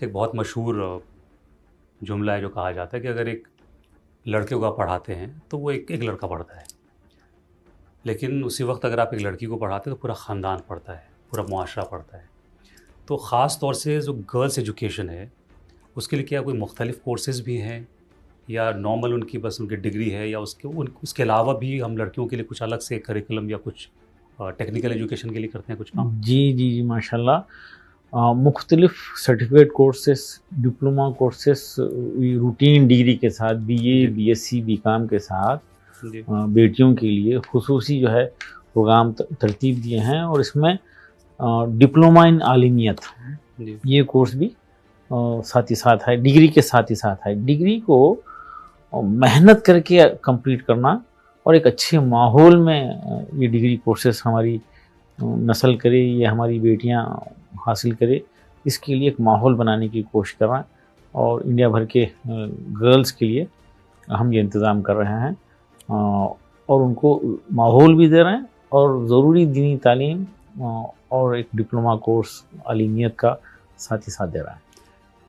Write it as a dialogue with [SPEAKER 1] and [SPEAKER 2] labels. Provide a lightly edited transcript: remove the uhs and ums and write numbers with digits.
[SPEAKER 1] ایک بہت مشہور جملہ ہے جو کہا جاتا ہے کہ اگر ایک لڑکے کو آپ پڑھاتے ہیں تو وہ ایک لڑکا پڑھتا ہے، لیکن اسی وقت اگر آپ ایک لڑکی کو پڑھاتے ہیں تو پورا خاندان پڑھتا ہے، پورا معاشرہ پڑھتا ہے. تو خاص طور سے جو گرلس ایجوکیشن ہے اس کے لیے کیا کوئی مختلف کورسز بھی ہیں، یا نارمل ان کی بس ان کی ڈگری ہے، یا اس کے علاوہ بھی ہم لڑکیوں کے لیے کچھ الگ سے کریکولم یا کچھ ٹیکنیکل ایجوکیشن کے لیے کرتے ہیں کچھ کام؟
[SPEAKER 2] جی جی جی ماشاء اللہ، مختلف certificate courses, diploma courses, routine degree کے ساتھ B A, B S C, B Com کے ساتھ
[SPEAKER 1] جی
[SPEAKER 2] بیٹیوں کے لیے خصوصی جو ہے پروگرام ترتیب دیے ہیں، اور اس میں ڈپلوما ان عالمیت
[SPEAKER 1] جی
[SPEAKER 2] یہ کورس بھی ساتھ ہی ساتھ ہے، ڈگری کے ساتھ ہی ساتھ ہے. ڈگری کو محنت کر کے کمپلیٹ کرنا اور ایک اچھے ماحول میں یہ ڈگری کورسز ہماری نسل کرے، یہ ہماری بیٹیاں حاصل کرے، اس کے لیے ایک ماحول بنانے کی کوشش کر رہے ہیں، اور انڈیا بھر کے گرلز کے لیے ہم یہ انتظام کر رہے ہیں، اور ان کو ماحول بھی دے رہے ہیں، اور ضروری دینی تعلیم اور ایک ڈپلوما کورس عالمیت کا ساتھ ہی ساتھ دے رہا ہے.